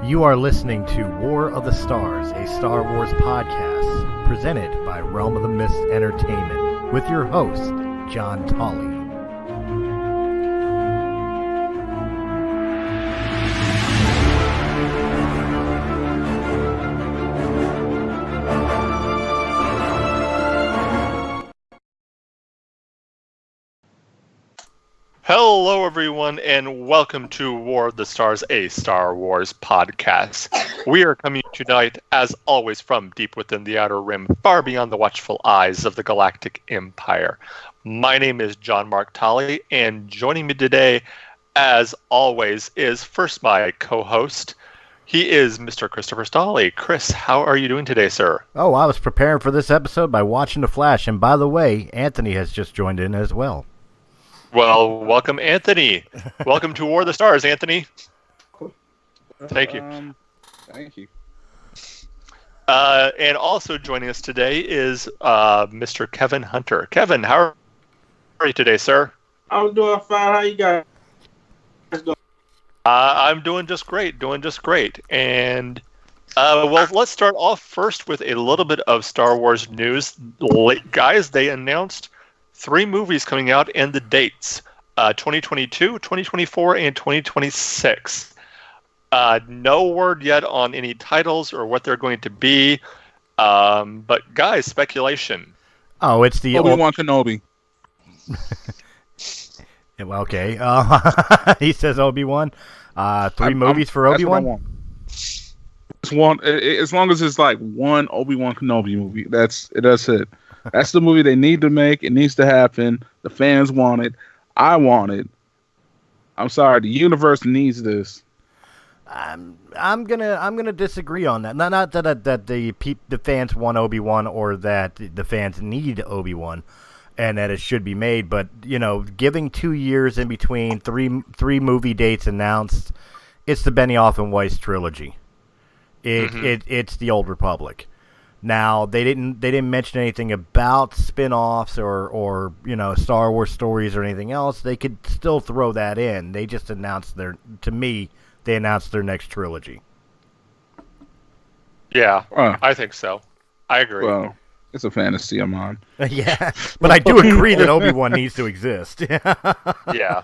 You are listening to War of the Stars, a Star Wars podcast presented by Realm of the Mist Entertainment with your host, John Tolly. Hello, everyone, and welcome to War of the Stars, a Star Wars podcast. We are coming tonight, as always, from deep within the Outer Rim, far beyond the watchful eyes of the Galactic Empire. My name is John Mark Tolly, and joining me today, as always, is first my co-host. He is Mr. Christopher Stolle. Chris, how are you doing today, sir? Oh, I was preparing for this episode by watching The Flash, and by the way, Anthony has just joined in as well. Well, welcome, Anthony. Welcome to War of the Stars, Anthony. Thank you. Thank you. And also joining us today is Mr. Kevin Hunter. Kevin, how are you today, sir? I'm doing fine. How you guys doing? I'm doing just great. And, well, let's start off first with a little bit of Star Wars news. Guys, they announced 3 movies coming out and the dates, 2022, 2024, and 2026. No word yet on any titles or what they're going to be, but guys, speculation. Oh, it's the Obi-Wan Kenobi. Okay, he says Obi-Wan. 3 movies for Obi-Wan? It's one, as long as it's like one Obi-Wan Kenobi movie, that's it. That's the movie they need to make. It needs to happen. The fans want it. I want it. I'm sorry. The universe needs this. I'm gonna disagree on that. Not that the fans want Obi-Wan or that the fans need Obi-Wan, and that it should be made. But giving 2 years in between three movie dates announced, it's the Benioff and Weiss trilogy. It's the Old Republic. Now they didn't mention anything about spin-offs or Star Wars stories or anything else. They could still throw that in. They just announced they announced their next trilogy. Yeah, I think so. I agree. Well, it's a fantasy of mine. Yeah, but I do agree that Obi-Wan needs to exist. Yeah.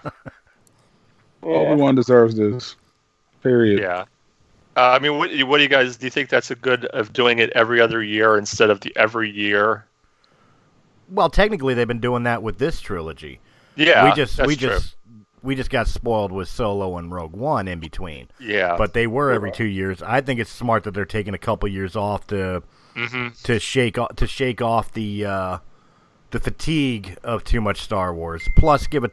Obi-Wan deserves this. Period. Yeah. I mean, what do you guys, do you think that's a good of doing it every other year instead of the every year? Well, technically they've been doing that with this trilogy. Yeah, we just got spoiled with Solo and Rogue One in between. Yeah. But they were every 2 years. I think it's smart that they're taking a couple years off to shake off the fatigue of too much Star Wars. Plus give a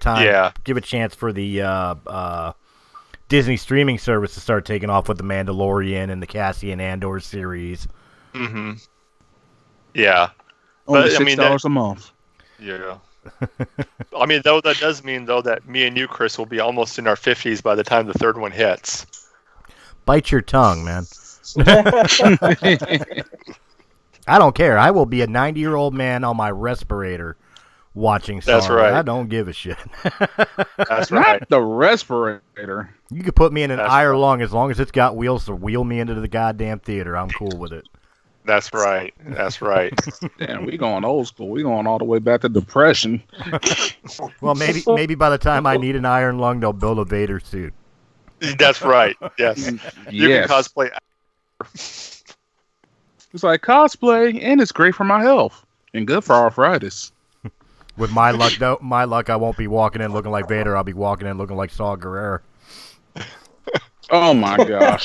chance for the Disney streaming service to start taking off with The Mandalorian and the Cassian Andor series. Mm-hmm. Yeah. Only $6 a month. Yeah. I mean, though that does mean, that me and you, Chris, will be almost in our 50s by the time the third one hits. Bite your tongue, man. I don't care. I will be a 90-year-old man on my respirator watching Star Wars. That's right. I don't give a shit. That's right. Not the respirator. You could put me in an hour-long as long as it's got wheels to wheel me into the goddamn theater. I'm cool with it. That's right. Damn, we going old school. We going all the way back to Depression. Well, maybe by the time I need an iron lung, they'll build a Vader suit. That's right. Yes. You can cosplay. It's like cosplay, and it's great for my health and good for arthritis. With my luck, I won't be walking in looking like Vader. I'll be walking in looking like Saw Gerrera. Oh my gosh,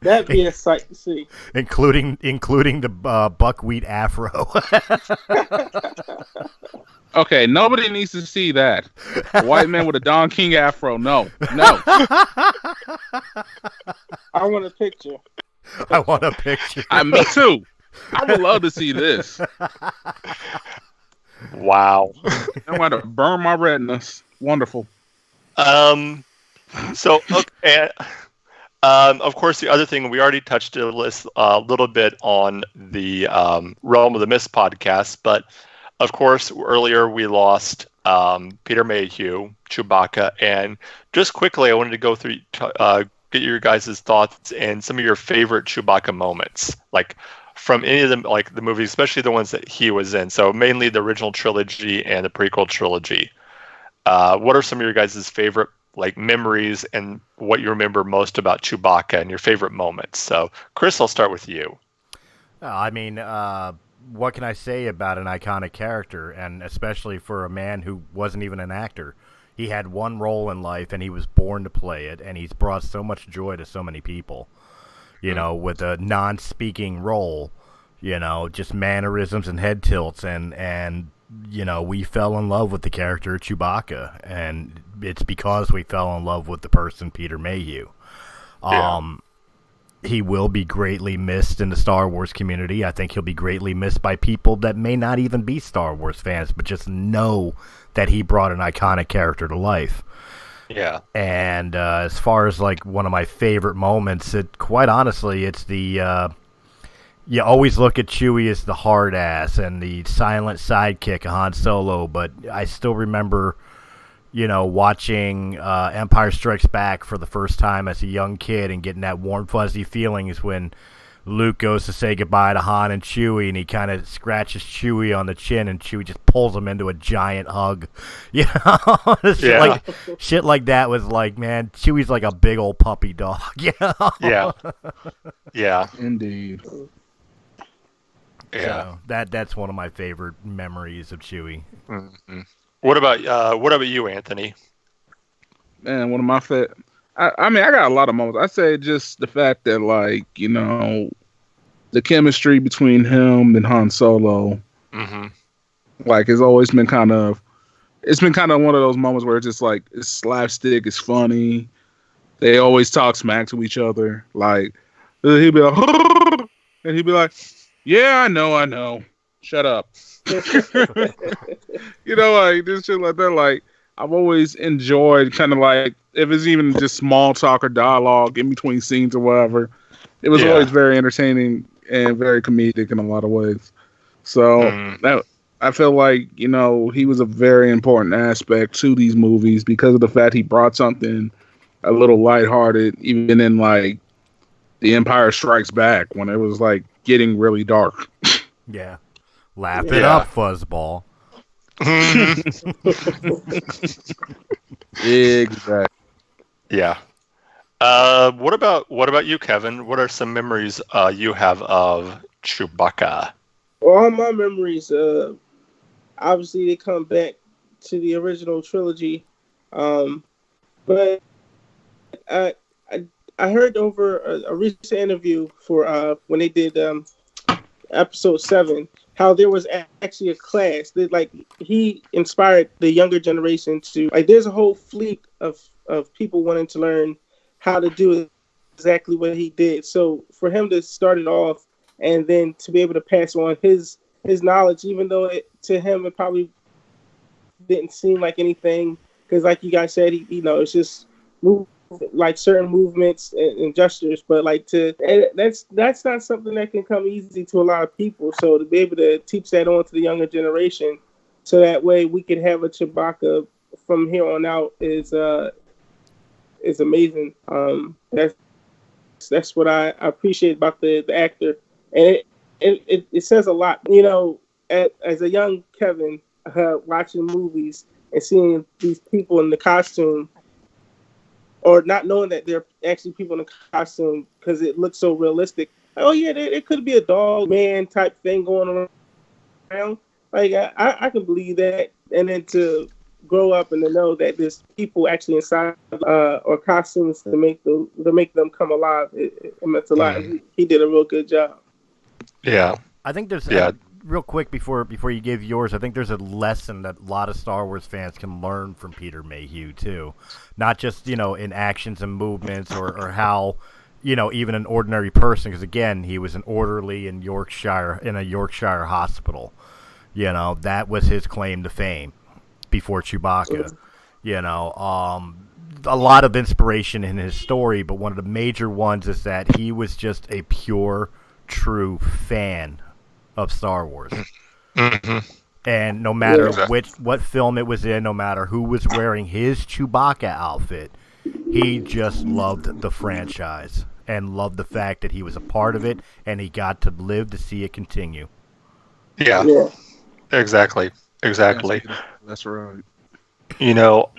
that'd be a sight to see. Including the buckwheat afro. Okay, nobody needs to see that. A white man with a Don King afro. No. I want a picture. I want a picture. Me too. I would love to see this. Wow. I'm going to burn my retinas. Wonderful. So, okay, of course, the other thing, we already touched a little bit on the Realm of the Mist podcast, but of course, earlier we lost Peter Mayhew, Chewbacca, and just quickly, I wanted to go through get your guys' thoughts and some of your favorite Chewbacca moments, like from any of them, like the movies, especially the ones that he was in. So mainly the original trilogy and the prequel trilogy. What are some of your guys' favorite like memories and what you remember most about Chewbacca and your favorite moments? So, Chris, I'll start with you. I mean, what can I say about an iconic character, and especially for a man who wasn't even an actor? He had one role in life, and he was born to play it, and he's brought so much joy to so many people. You know, with a non-speaking role, you know, just mannerisms and head tilts, and you know, we fell in love with the character of Chewbacca, and it's because we fell in love with the person Peter Mayhew. He will be greatly missed in the Star Wars community. I think he'll be greatly missed by people that may not even be Star Wars fans, but just know that he brought an iconic character to life. Yeah. And as far as like one of my favorite moments, quite honestly, it's the you always look at Chewie as the hard ass and the silent sidekick of Han Solo, but I still remember, you know, watching Empire Strikes Back for the first time as a young kid and getting that warm, fuzzy feelings when Luke goes to say goodbye to Han and Chewie, and he kind of scratches Chewie on the chin, and Chewie just pulls him into a giant hug. You know, shit like that was like, man, Chewie's like a big old puppy dog. You know? Yeah. Yeah. Indeed. Yeah. So that's one of my favorite memories of Chewie. Mm-hmm. What about you, Anthony? Man, one of my favorite. I mean, I got a lot of moments. I say just the fact that, like, you know, the chemistry between him and Han Solo, like, it's always been kind of, one of those moments where it's just like, it's slapstick, it's funny. They always talk smack to each other. Like, he'd be like, and he'd be like, yeah, I know. Shut up. You know, like, this shit like that. Like, I've always enjoyed kind of like, if it's even just small talk or dialogue in between scenes or whatever, it was always very entertaining and very comedic in a lot of ways. So that, I feel like, you know, he was a very important aspect to these movies because of the fact he brought something a little lighthearted, even in like The Empire Strikes Back when it was like getting really dark. Yeah. Laugh it up, fuzzball. Exactly. Yeah. What about you, Kevin? What are some memories you have of Chewbacca? All my memories, obviously, they come back to the original trilogy, but I heard over a recent interview for when they did episode 7. How there was actually a class that, like, he inspired the younger generation to, like, there's a whole fleet of people wanting to learn how to do exactly what he did. So for him to start it off and then to be able to pass on his knowledge, even though to him it probably didn't seem like anything, because like you guys said, he, you know, it's just like certain movements and gestures, but like that's not something that can come easy to a lot of people. So to be able to teach that on to the younger generation, so that way we can have a Chewbacca from here on out is amazing. That's what I appreciate about the actor, and it says a lot. You know, as a young Kevin, watching movies and seeing these people in the costume, or not knowing that they're actually people in a costume because it looks so realistic. Oh yeah, it could be a dog man type thing going around. Like I can believe that, and then to grow up and to know that there's people actually inside or costumes to make them come alive. It meant a lot. He did a real good job. Yeah, I think there's real quick before you give yours, I think there's a lesson that a lot of Star Wars fans can learn from Peter Mayhew too, not just, you know, in actions and movements or how, you know, even an ordinary person, because again, he was an orderly in a Yorkshire hospital. You know, that was his claim to fame before Chewbacca. You know, a lot of inspiration in his story, but one of the major ones is that he was just a pure, true fan of Star Wars. And no matter what film it was in, no matter who was wearing his Chewbacca outfit, He just loved the franchise and loved the fact that he was a part of it, and he got to live to see it continue. Yeah. Exactly. That's right. You know,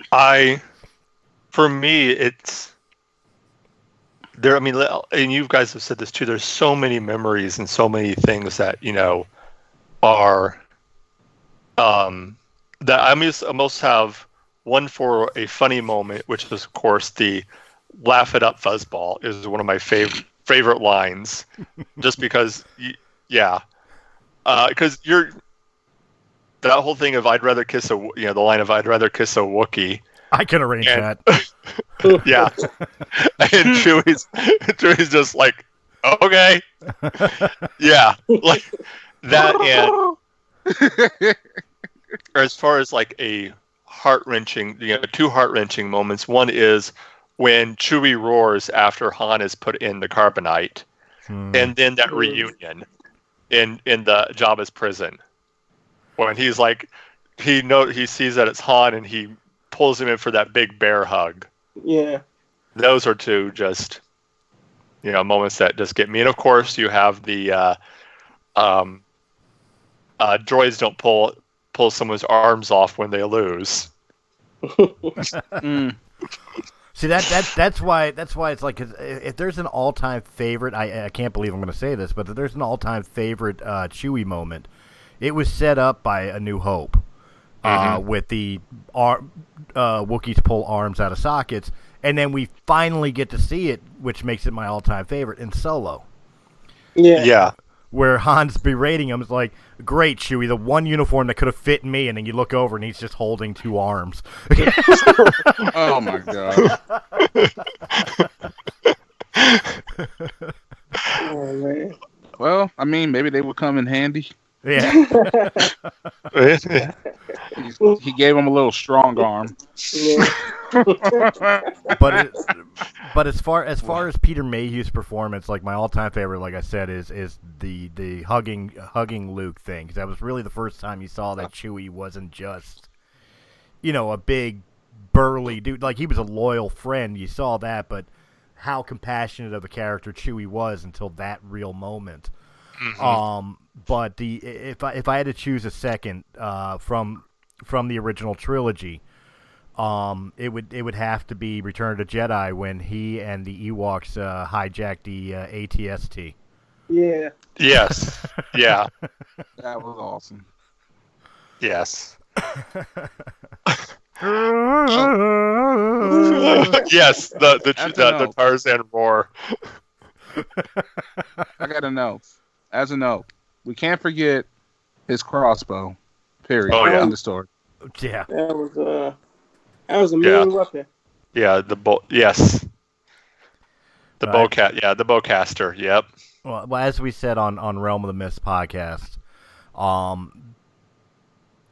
for me, it's there. I mean, and you guys have said this too. There's so many memories and so many things that are that I almost have one for a funny moment, which is of course the "laugh it up, fuzzball" is one of my favorite lines, just because, because you're. That whole thing of the line of I'd rather kiss a Wookiee. I can arrange that. Yeah. And Chewie's just like, okay. Yeah. Like that, and as far as like a heart-wrenching, two heart-wrenching moments. One is when Chewie roars after Han is put in the carbonite, and then that reunion in the Jabba's prison. When he's like, he sees that it's Han and he pulls him in for that big bear hug. Yeah. Those are two just, moments that just get me. And of course you have the, droids don't pull someone's arms off when they lose. See, that's why it's like, if there's an all-time favorite, I can't believe I'm going to say this, but if there's an all-time favorite Chewie moment, it was set up by A New Hope, with the Wookiees pull arms out of sockets, and then we finally get to see it, which makes it my all-time favorite, in Solo. Yeah. Where Han's berating him is like, great, Chewie, the one uniform that could have fit me, and then you look over and he's just holding two arms. Oh, my God. Oh, man. Well, I mean, maybe they would come in handy. Yeah. He gave him a little strong arm. Yeah. But as far as Peter Mayhew's performance, like my all-time favorite, like I said, is the hugging Luke thing, because that was really the first time you saw that Chewie wasn't just a big burly dude. Like, he was a loyal friend. You saw that, but how compassionate of a character Chewie was until that real moment. Mm-hmm. But if I had to choose a second from the original trilogy, it would have to be Return of the Jedi, when he and the Ewoks hijacked the AT-ST. Yeah. Yes. Yeah. That was awesome. Yes. Yes. The Tarzan roar. I gotta know. As a note, we can't forget his crossbow. Period. Oh, yeah. In the story. Yeah. That was a mean weapon. Yeah. Yes. The bowcat. Yeah. The bowcaster. Yep. Well, as we said on Realm of the Mist podcast,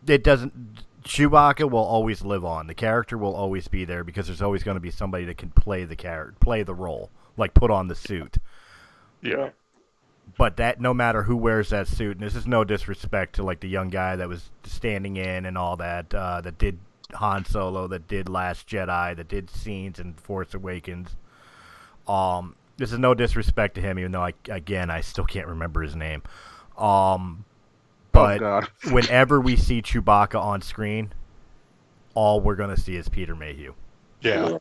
it doesn't. Chewbacca will always live on. The character will always be there, because there's always going to be somebody that can play the role, like put on the suit. Yeah. But that, no matter who wears that suit, and this is no disrespect to like the young guy that was standing in and all that, that did Han Solo, that did Last Jedi, that did scenes in Force Awakens. This is no disrespect to him, even though I still can't remember his name. But whenever we see Chewbacca on screen, all we're gonna see is Peter Mayhew. Yeah.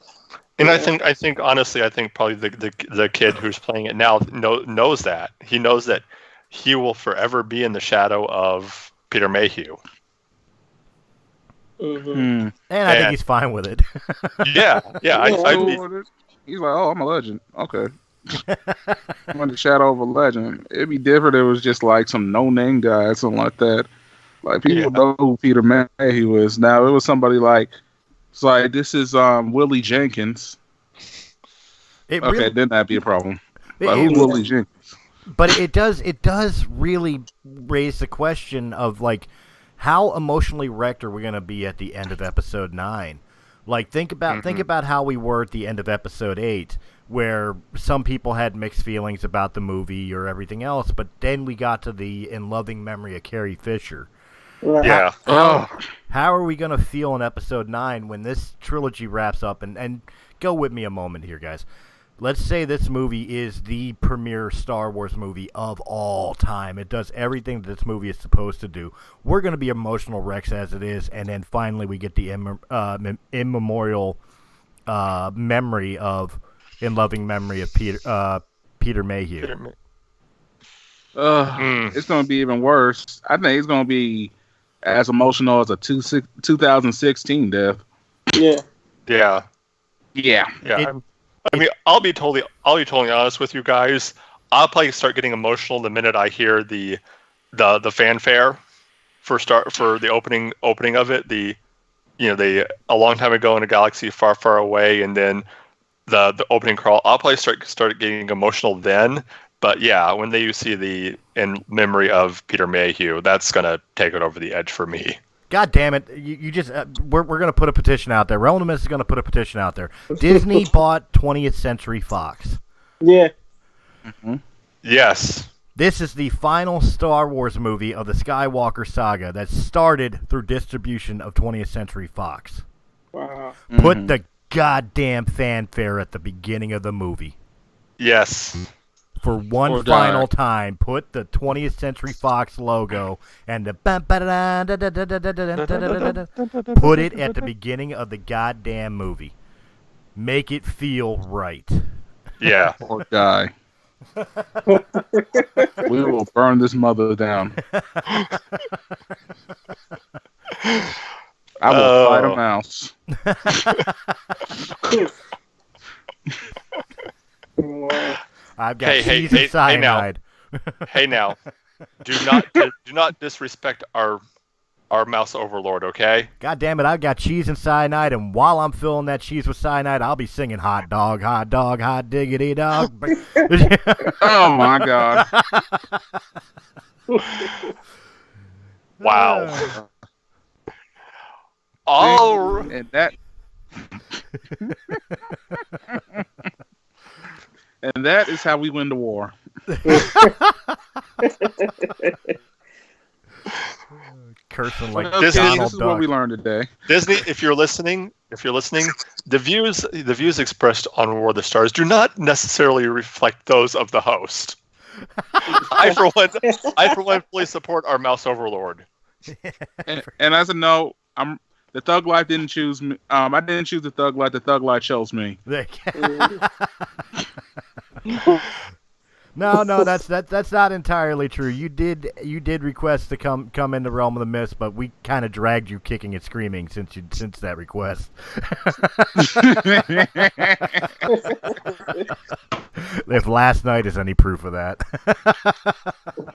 And I think honestly, probably the kid who's playing it now knows that. He knows that he will forever be in the shadow of Peter Mayhew. Mm-hmm. And I think he's fine with it. Yeah. He's like, oh, I'm a legend. Okay. I'm in the shadow of a legend. It'd be different if it was just like some no-name guy or something like that. Like, people know who Peter Mayhew is. Now, it was somebody like, it's like, this is Willie Jenkins. Then that'd be a problem. Who's Willie Jenkins? But it does really raise the question of, like, how emotionally wrecked are we going to be at the end of Episode 9? Like, think about how we were at the end of Episode 8, where some people had mixed feelings about the movie or everything else, but then we got to the In Loving Memory of Carrie Fisher. Right. Yeah. How are we going to feel in episode 9 when this trilogy wraps up? And go with me a moment here, guys. Let's say this movie is the premier Star Wars movie of all time. It does everything that this movie is supposed to do. We're going to be emotional wrecks as it is, and then finally we get the immemorial memory of, in loving memory of Peter Mayhew. It's going to be even worse. I think it's going to be as emotional as a 2016 death. Yeah. Yeah. Yeah. Yeah. I mean, I'll be totally honest with you guys. I'll probably start getting emotional the minute I hear the fanfare for the opening of it. A long time ago in a galaxy far, far away, and then the opening crawl. I'll probably start getting emotional then. But yeah, when you see the in memory of Peter Mayhew, that's gonna take it over the edge for me. God damn it! You just we're gonna put a petition out there. Realm of the Mist is gonna put a petition out there. Disney bought 20th Century Fox. Yeah. Mm-hmm. Yes. This is the final Star Wars movie of the Skywalker saga that started through distribution of 20th Century Fox. Wow. Put the goddamn fanfare at the beginning of the movie. Yes. For one final time, put the 20th Century Fox logo and the put it at the beginning of the goddamn movie. Make it feel right. Yeah. Poor guy. We will burn this mother down. I will fight a mouse. I've got cheese and cyanide. Hey now, do not disrespect our mouse overlord, okay? God damn it! I've got cheese and cyanide, and while I'm filling that cheese with cyanide, I'll be singing hot dog, hot diggity dog. Oh my god! Wow. And that. And that is how we win the war. Cursing like Disney, Donald this is Duck. what we learned today. Disney, if you're listening, the views expressed on War of the Stars do not necessarily reflect those of the host. I for one fully support our mouse overlord. And as a note, the Thug Life didn't choose me. I didn't choose the Thug Life. The Thug Life chose me. No, that's not entirely true. You did request to come into Realm of the Mist, but we kind of dragged you kicking and screaming since that request. If last night is any proof of that.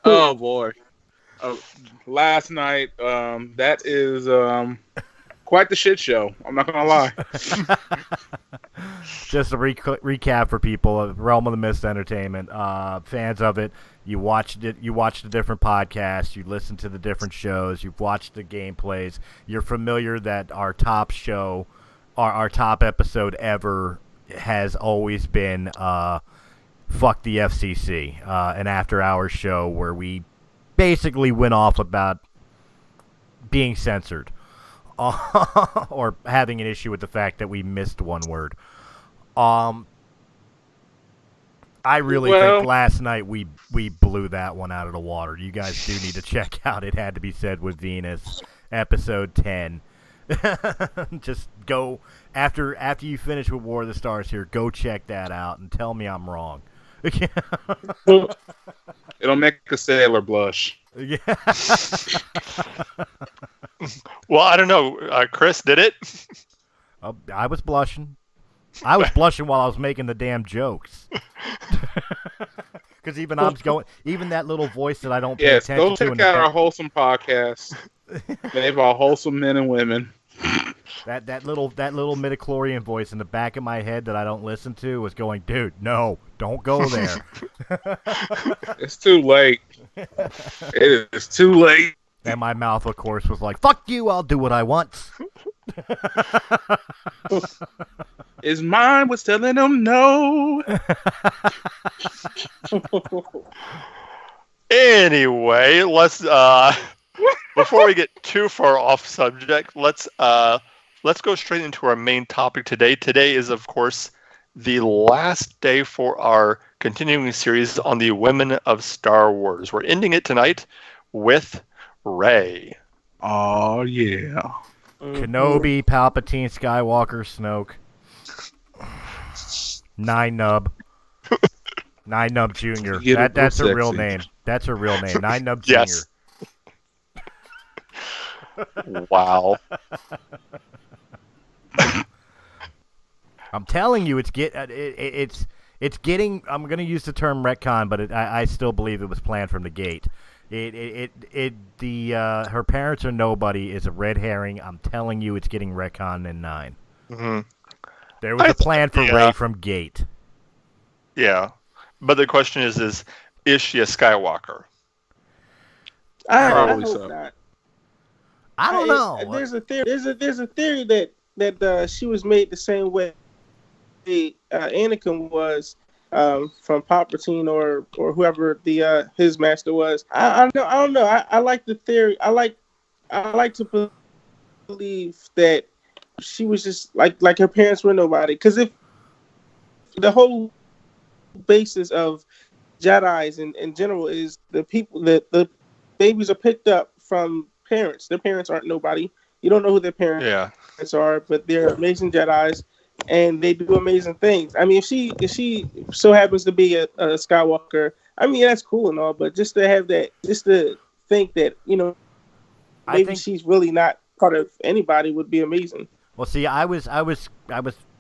Oh boy, last night that is quite the shit show. I'm not gonna lie. Just a recap for people of Realm of the Mist Entertainment, fans of it. You watched it. You watched the different podcasts. You listened to the different shows. You've watched the gameplays. You're familiar that our top show, our top episode ever, has always been "Fuck the FCC," an after-hours show where we basically went off about being censored. Or having an issue with the fact that we missed one word. I really think last night we blew that one out of the water. You guys do need to check out It Had to Be Said with Venus, episode 10. Just go after you finish with War of the Stars here. Go check that out and tell me I'm wrong. It'll make a sailor blush. Yeah. Well, I don't know. Chris, did it? I was blushing. I was blushing while I was making the damn jokes. Because even that little voice that I don't pay attention to. Go check out our wholesome podcast. They have all wholesome men and women. That little midichlorian voice in the back of my head that I don't listen to was going, dude, no, don't go there. It's too late. It is too late. And my mouth, of course, was like, fuck you, I'll do what I want. His mind was telling him no. Anyway, let's before we get too far off subject, let's go straight into our main topic today. Today is, of course, the last day for our continuing series on the Women of Star Wars. We're ending it tonight with Rey. Oh, yeah. Kenobi, Palpatine, Skywalker, Snoke. Nine Nub. Nine Nub Jr. That's a real name. That's a real name. Nine Nub Jr. Yes. Wow. I'm telling you, it's getting. I'm going to use the term retcon, but I still believe it was planned from the gate. Her parents are nobody is a red herring. I'm telling you, it's getting retcon in 9. Mm-hmm. There was a plan for Rey from gate. Yeah, but the question is she a Skywalker? I Probably hope so. not. I don't know. There's a theory. There's a theory that she was made the same way Anakin was from Palpatine or whoever his master was. I don't know. I like the theory. I like to believe that she was just like her parents were nobody. Because if the whole basis of Jedis in general is the people that the babies are picked up from parents. Their parents aren't nobody. You don't know who their parents are, but they're amazing Jedis, and they do amazing things. I mean, if she so happens to be a Skywalker, I mean that's cool and all, but just to have that, just to think that maybe she's really not part of anybody would be amazing. Well, see, I was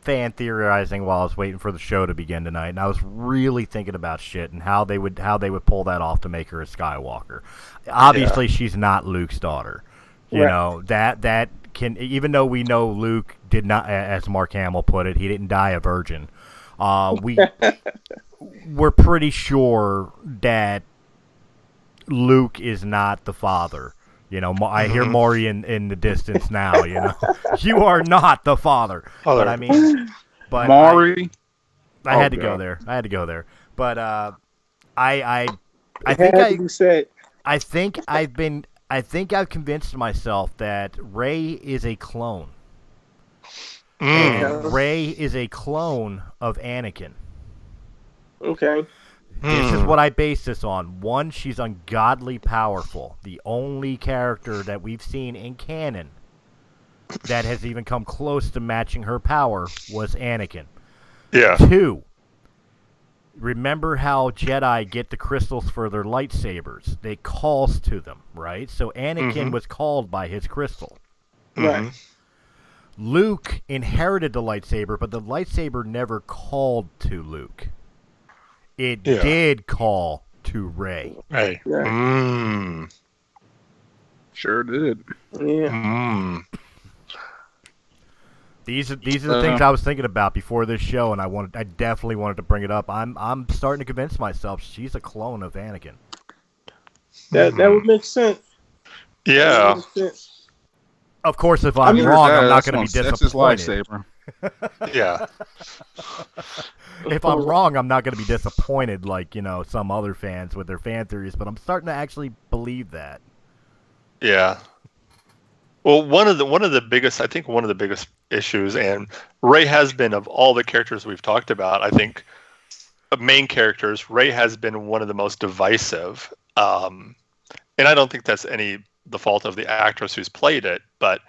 fan theorizing while I was waiting for the show to begin tonight, and I was really thinking about shit and how they would pull that off to make her a Skywalker. Obviously, she's not Luke's daughter. You know, that can, even though we know Luke did not, as Mark Hamill put it, he didn't die a virgin. We're pretty sure that Luke is not the father. You know, I hear Maury in the distance now. You know, you are not the father. But I mean, Maury. I had to go there. But I think I've convinced myself that Rey is a clone. And Rey is a clone of Anakin. Okay. This is what I base this on. One, she's ungodly powerful. The only character that we've seen in canon that has even come close to matching her power was Anakin. Yeah. 2, remember how Jedi get the crystals for their lightsabers? They calls to them, right? So Anakin was called by his crystal. Right. Luke inherited the lightsaber, but the lightsaber never called to Luke. It did call to Rey. Rey. Yeah. Sure did. Yeah. These are the things I was thinking about before this show, and I definitely wanted to bring it up. I'm starting to convince myself she's a clone of Anakin. That would make sense. Yeah. Of course, if I'm wrong, I'm not going to be disappointed. That's his lightsaber. Yeah. If I'm wrong, I'm not going to be disappointed like, some other fans with their fan theories, but I'm starting to actually believe that. Yeah. Well, one of the biggest issues, and Rey has been, of all the characters we've talked about, I think main characters, Rey has been one of the most divisive. And I don't think that's the fault of the actress who's played it, but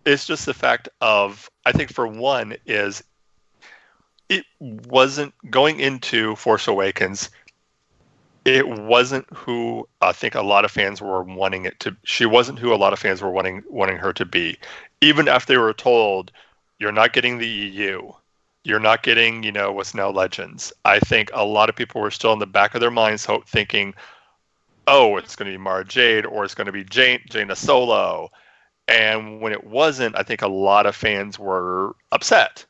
it's just the fact of, I think for one is, it wasn't going into Force Awakens. It wasn't who I think a lot of fans were wanting it to. She wasn't who a lot of fans were wanting her to be. Even after they were told, "You're not getting the EU, you're not getting what's now Legends." I think a lot of people were still in the back of their minds thinking, "Oh, it's going to be Mara Jade or it's going to be Jaina Solo," and when it wasn't, I think a lot of fans were upset.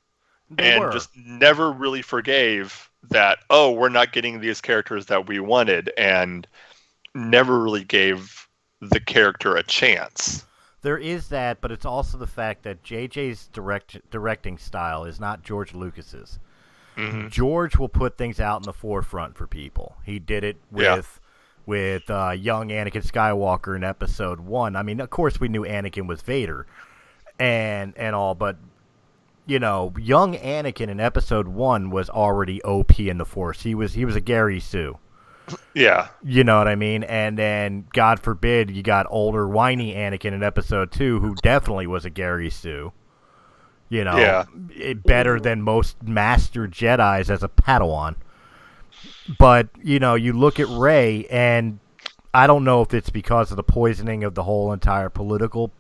Just never really forgave that, we're not getting these characters that we wanted, and never really gave the character a chance. There is that, but it's also the fact that JJ's directing style is not George Lucas's. Mm-hmm. George will put things out in the forefront for people. He did it with with young Anakin Skywalker in Episode 1. I mean, of course we knew Anakin was Vader and all, but, you know, young Anakin in Episode 1 was already OP in the Force. He was a Gary Sue. Yeah. You know what I mean? And then, God forbid, you got older, whiny Anakin in Episode 2, who definitely was a Gary Sue. You know, better than most Master Jedis as a Padawan. But, you know, you look at Rey, and I don't know if it's because of the poisoning of the whole entire political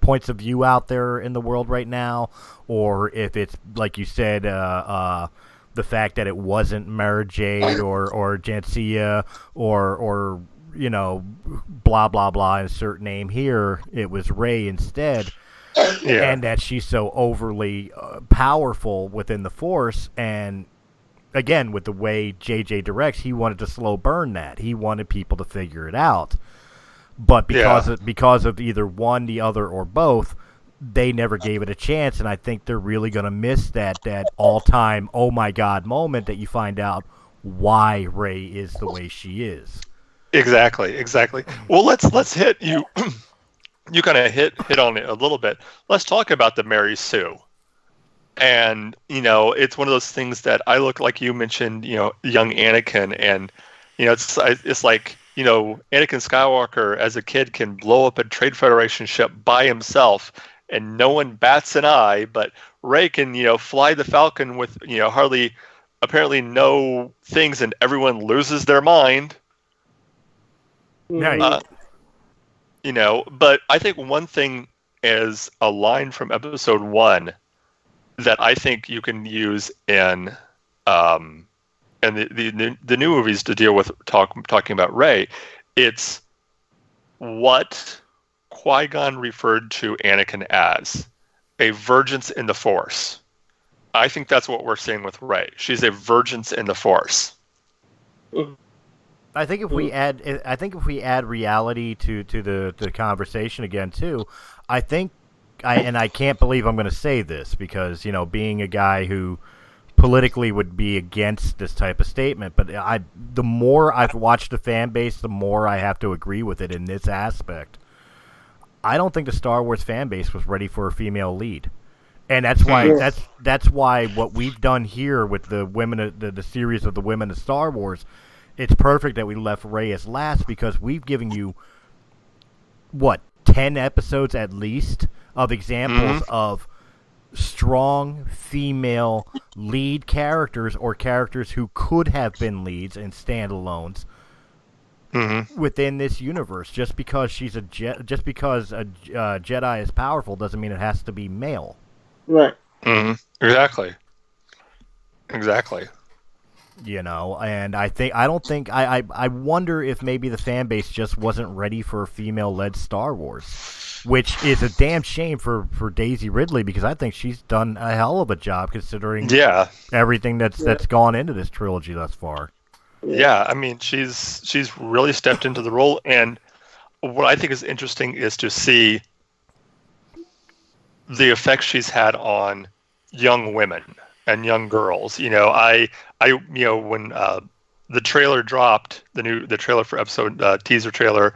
points of view out there in the world right now, or if it's, like you said, the fact that it wasn't Mara Jade or Jancia or you know, blah, blah, blah, insert name here, it was Rey instead. Yeah. And that she's so overly powerful within the Force, and again, with the way JJ directs, he wanted to slow burn that. He wanted people to figure it out. But because of either one, the other, or both, they never gave it a chance, and I think they're really going to miss that all-time oh my God moment that you find out why Rey is the way she is. Exactly. Well, let's hit you. You kind of hit on it a little bit. Let's talk about the Mary Sue. And, you know, it's one of those things that I look, like you mentioned, you know, young Anakin, and, you know, it's like, you know, Anakin Skywalker as a kid can blow up a Trade Federation ship by himself and no one bats an eye, but Rey can, you know, fly the Falcon with, you know, apparently no things, and everyone loses their mind. Yeah. You know, but I think one thing is a line from Episode 1 that I think you can use in the new movies to deal with talking about Rey. It's what Qui-Gon referred to Anakin as, a virgins in the Force. I think that's what we're seeing with Rey. She's a virgins in the Force. I think if we add reality to the conversation again too, I can't believe I'm going to say this because, you know, being a guy who politically would be against this type of statement, but the more I've watched the fan base, the more I have to agree with it in this aspect. I don't think the Star Wars fan base was ready for a female lead. And that's why that's why what we've done here with the women, the series of the women of Star Wars, it's perfect that we left Rey as last because we've given you, 10 episodes at least of examples of strong female lead characters or characters who could have been leads and standalones within this universe. Just because a Jedi is powerful doesn't mean it has to be male. Right. Exactly. You know, and I wonder if maybe the fan base just wasn't ready for a female-led Star Wars, which is a damn shame for Daisy Ridley because I think she's done a hell of a job considering everything that's gone into this trilogy thus far. Yeah, I mean, she's really stepped into the role, and what I think is interesting is to see the effect she's had on young women and young girls. You know, when the trailer dropped, the trailer for episode teaser trailer,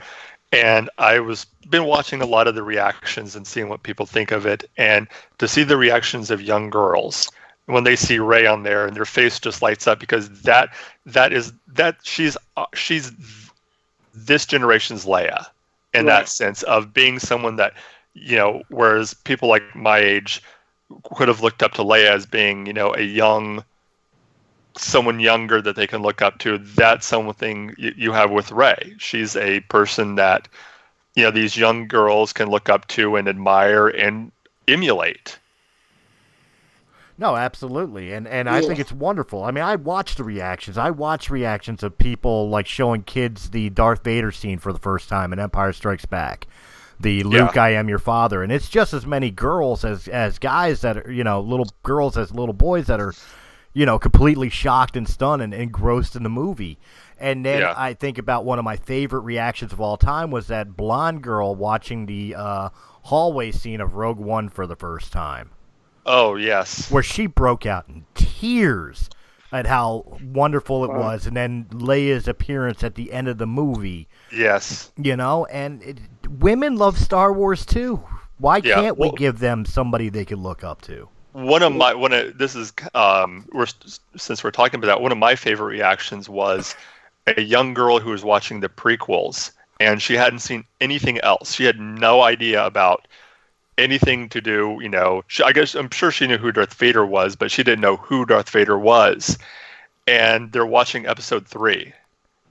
and I been watching a lot of the reactions and seeing what people think of it, and to see the reactions of young girls when they see Rey on there and their face just lights up because she's this generation's Leia in that sense of being someone that, you know, whereas people like my age could have looked up to Leia as being, you know, someone younger that they can look up to. That's something you have with Rey. She's a person that, you know, these young girls can look up to and admire and emulate. No, absolutely, and I think it's wonderful. I mean, I watch the reactions. I watch reactions of people like showing kids the Darth Vader scene for the first time in Empire Strikes Back. The Luke, I am your father. And it's just as many girls as guys that are, you know, little girls as little boys that are, you know, completely shocked and stunned and engrossed in the movie. And then I think about one of my favorite reactions of all time was that blonde girl watching the hallway scene of Rogue One for the first time. Oh, yes. Where she broke out in tears at how wonderful it was, and then Leia's appearance at the end of the movie. Yes. And women love Star Wars too. Why can't we give them somebody they can look up to? Since we're talking about that, one of my favorite reactions was a young girl who was watching the prequels, and she hadn't seen anything else. She had no idea about anything to do, I'm sure she knew who Darth Vader was, but she didn't know who Darth Vader was. And they're watching episode 3,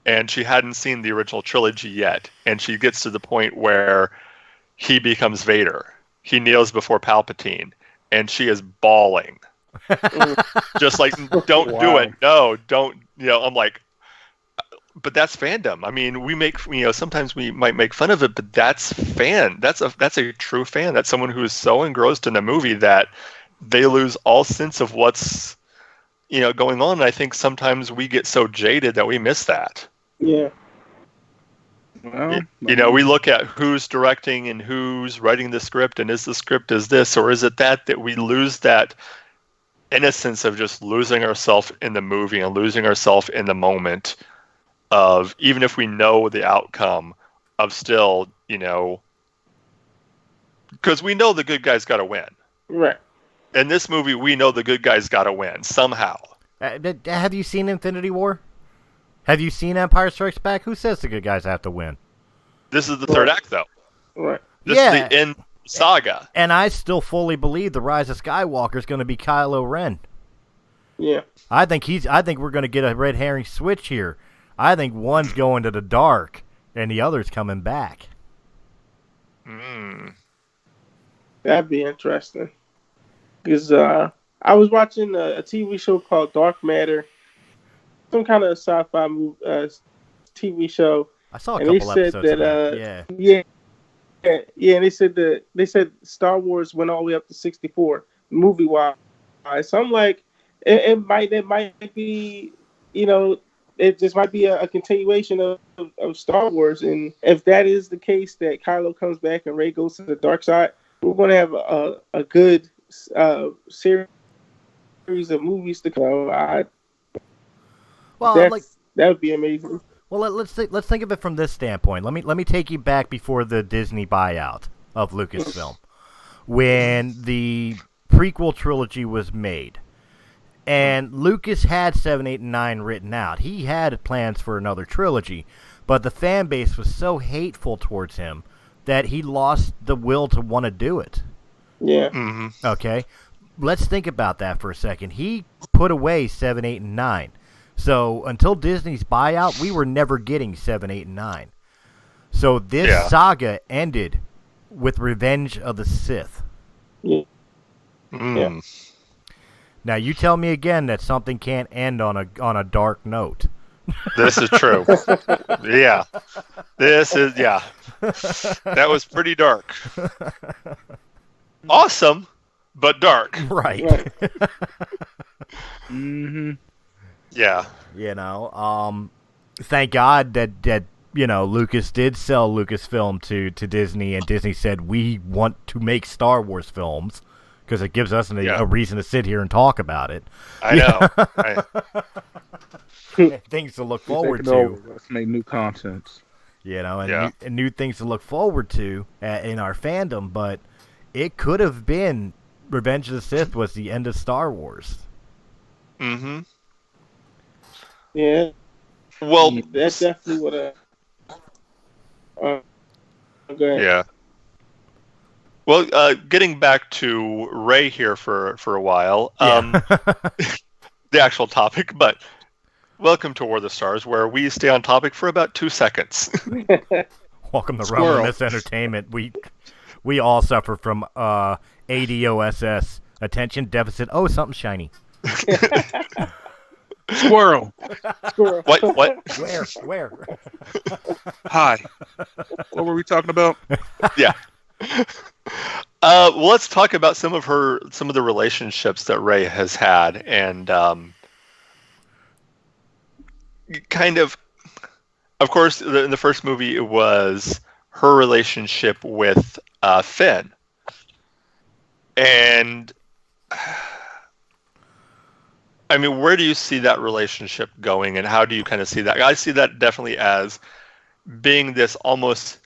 and she hadn't seen the original trilogy yet. And she gets to the point where he becomes Vader. He kneels before Palpatine, and she is bawling. Just like, don't do it. No, don't, I'm like, but that's fandom. I mean, we make, sometimes we might make fun of it, but that's fan. That's a true fan. That's someone who is so engrossed in a movie that they lose all sense of what's, going on. And I think sometimes we get so jaded that we miss that. Yeah. Well, we look at who's directing and who's writing the script, and is the script is this or is it that we lose that innocence of just losing ourselves in the movie and losing ourselves in the moment of, even if we know the outcome, of still, because we know the good guys got to win. Right. In this movie, we know the good guys got to win somehow. Have you seen Infinity War? Have you seen Empire Strikes Back? Who says the good guys have to win? This is the third act, though. Right. This is the end saga. And I still fully believe the Rise of Skywalker is going to be Kylo Ren. Yeah. I think we're going to get a red herring switch here. I think one's going to the dark, and the other's coming back. That'd be interesting. Because I was watching a TV show called Dark Matter, some kind of sci-fi TV show. I saw a couple episodes of that. Yeah, and they said Star Wars went all the way up to 64 movie-wise. So I'm like, it might be, it just might be a continuation of Star Wars. And if that is the case, that Kylo comes back and Rey goes to the dark side, we're going to have a good series of movies to come. That would be amazing. Well, let's think of it from this standpoint. Let me take you back before the Disney buyout of Lucasfilm, when the prequel trilogy was made. And Lucas had 7, 8, and 9 written out. He had plans for another trilogy, but the fan base was so hateful towards him that he lost the will to want to do it. Yeah. Mm-hmm. Okay? Let's think about that for a second. He put away 7, 8, and 9. So until Disney's buyout, we were never getting 7, 8, and 9. So this saga ended with Revenge of the Sith. Yeah. Yeah. Now you tell me again that something can't end on a dark note. This is true. Yeah. That was pretty dark. Awesome, but dark. Right. Mm-hmm. Yeah. Thank God that Lucas did sell Lucasfilm to Disney, and Disney said, we want to make Star Wars films, because it gives us a reason to sit here and talk about it. I know. Things to look forward to. Let's make new content. And new things to look forward to in our fandom, but it could have been Revenge of the Sith was the end of Star Wars. Mm-hmm. Yeah. Well, that's definitely what go ahead. Yeah. Well, getting back to Rey here for a while, the actual topic, but welcome to War of the Stars, where we stay on topic for about 2 seconds. Welcome to Realm of Entertainment. We all suffer from ADOSS, attention deficit. Oh, something shiny. Squirrel. What? Where? Hi. What were we talking about? Yeah. Well, let's talk about some of the relationships that Rey has had, and kind of course, in the first movie, it was her relationship with Finn, and I mean, where do you see that relationship going, and how do you kind of see that? I see that definitely as being this almost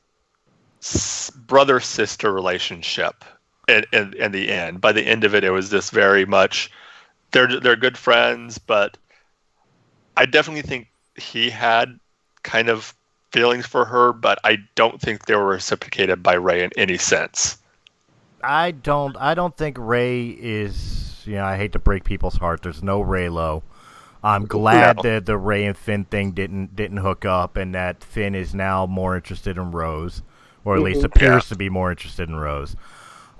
brother-sister relationship in the end. By the end of it, it was this very much, they're good friends, but I definitely think he had kind of feelings for her, but I don't think they were reciprocated by Rey in any sense. I don't think Rey is. I hate to break people's heart. There's no Reylo. I'm glad that the Rey and Finn thing didn't hook up, and that Finn is now more interested in Rose, or at least appears to be more interested in Rose.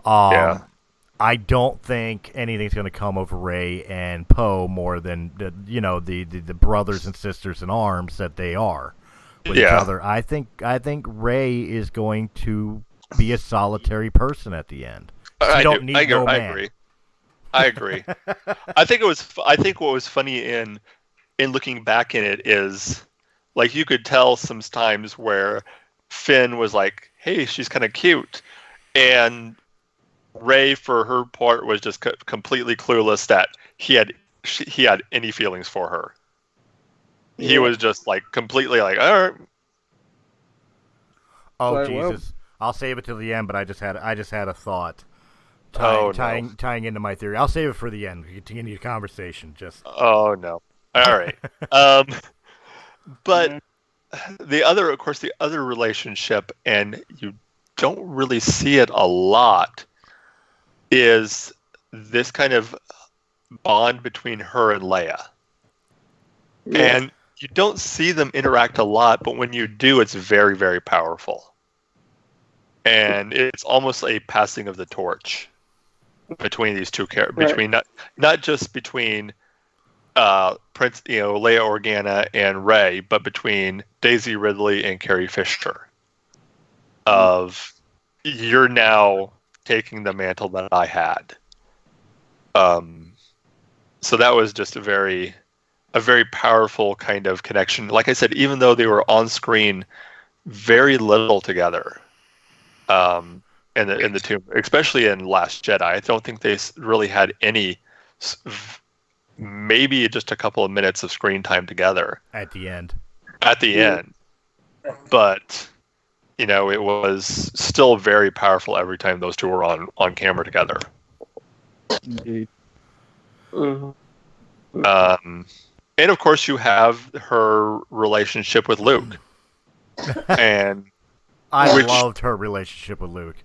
I don't think anything's going to come of Rey and Poe more than the brothers and sisters in arms that they are with each other. I think Rey is going to be a solitary person at the end. I agree. I think what was funny in looking back in it is, like, you could tell sometimes where Finn was like, "Hey, she's kind of cute," and Rey, for her part, was just completely clueless that he had any feelings for her. Yeah. He was just like completely like, all right. Oh, right, Jesus! I'll save it till the end, but I just had a thought. Tying into my theory. I'll save it for the end. We continue the conversation. Oh no! All right. But the other relationship, and you don't really see it a lot, is this kind of bond between her and Leia. Yeah. And you don't see them interact a lot, but when you do, it's very, very powerful. And it's almost a passing of the torch between these two characters, between not just between Leia Organa and Rey, but between Daisy Ridley and Carrie Fisher. Of, you're now taking the mantle that I had. So that was just a very powerful kind of connection. Like I said, even though they were on screen very little together, in the two, especially in Last Jedi, I don't think they really had any, maybe just a couple of minutes of screen time together at the end. But it was still very powerful every time those two were on camera together. Indeed. And of course, you have her relationship with Luke, and I loved her relationship with Luke.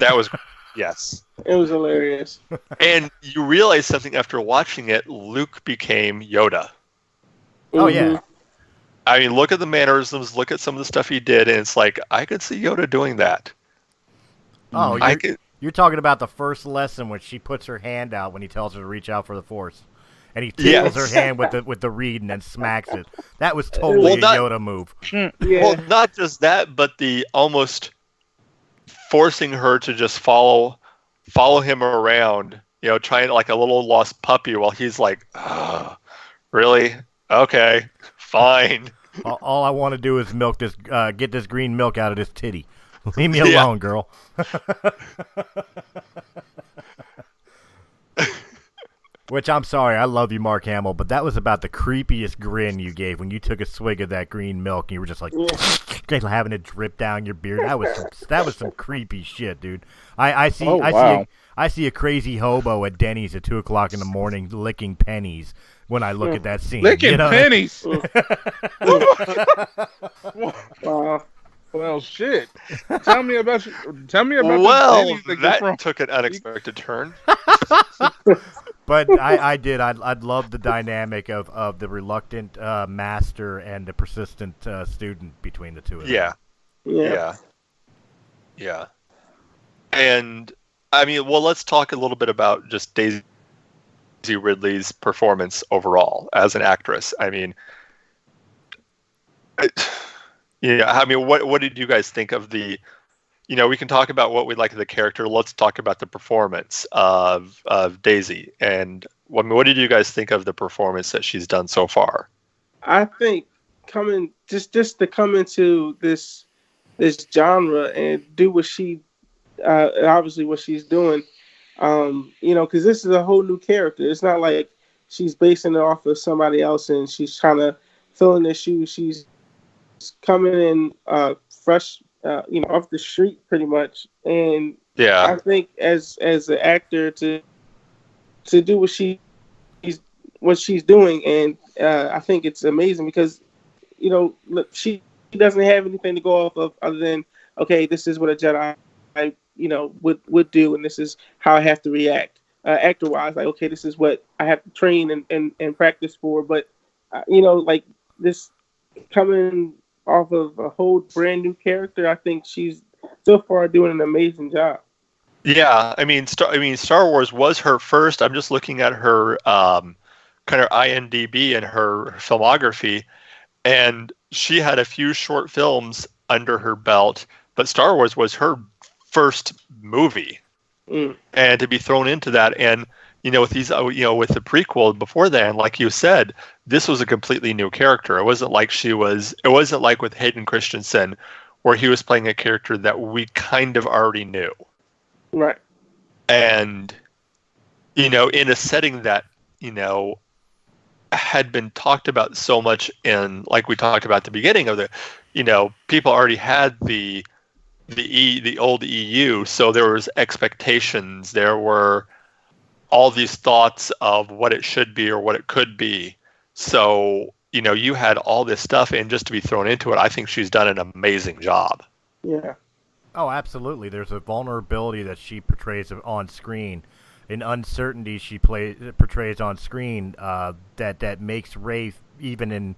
That was, yes. It was hilarious. And you realize something after watching it. Luke became Yoda. Oh, yeah. I mean, look at the mannerisms, look at some of the stuff he did, and it's like, I could see Yoda doing that. Oh, you're talking about the first lesson when she puts her hand out when he tells her to reach out for the Force. And he tickles her hand with the reed and then smacks it. That was totally a Yoda move. Yeah. Well, not just that, but the almost forcing her to just follow him around, trying like a little lost puppy while he's like, oh, really? Okay, fine. All I want to do is get this green milk out of this titty. Leave me alone, girl. Which, I'm sorry, I love you, Mark Hamill, but that was about the creepiest grin you gave when you took a swig of that green milk and you were just like, having it drip down your beard. That was some creepy shit, dude. I see a crazy hobo at Denny's at 2:00 in the morning licking pennies when I look at that scene. Licking pennies? Well, shit. Tell me about. Well, that took an unexpected turn. But I'd love the dynamic of the reluctant master and the persistent student between the two of them. Yeah. And I mean, well, let's talk a little bit about just Daisy Ridley's performance overall as an actress. I mean, what did you guys think of the? We can talk about what we like of the character. Let's talk about the performance of Daisy. And what did you guys think of the performance that she's done so far? I think just to come into this genre and do what she obviously what she's doing, because this is a whole new character. It's not like she's basing it off of somebody else, and she's trying to fill in their shoes. She's coming in fresh, off the street pretty much. And I think as an actor to do what she's doing, and I think it's amazing because she doesn't have anything to go off of other than, okay, this is what a Jedi would do, and this is how I have to react actor wise. Like, okay, this is what I have to train and practice for. But like this coming off of a whole brand new character, I think she's so far doing an amazing job. Yeah, I mean, Star Wars was her first. I'm just looking at her kind of IMDb and her filmography, and she had a few short films under her belt, but Star Wars was her first movie. And to be thrown into that, and with these, with the prequel before then, like you said, this was a completely new character. It wasn't like with Hayden Christensen, where he was playing a character that we kind of already knew. Right. And, in a setting that, had been talked about so much in, like we talked about at the beginning of the, people already had the old EU, so there was expectations. There were all these thoughts of what it should be or what it could be. So, you had all this stuff, and just to be thrown into it, I think she's done an amazing job. Yeah. Oh, absolutely. There's a vulnerability that she portrays on screen, an uncertainty she portrays on screen that makes Rey, even in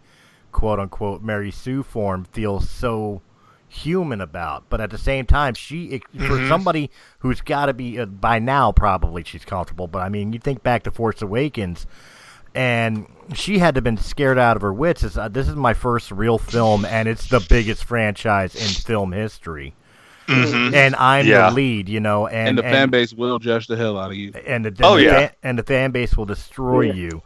quote-unquote Mary Sue form, feel so human about. But at the same time, for somebody who's got to be, by now probably she's comfortable, but I mean, you think back to Force Awakens, and she had to have been scared out of her wits. This is my first real film, and it's the biggest franchise in film history. Mm-hmm. And I'm the lead, and the fan base will judge the hell out of you. And the fan base will destroy you.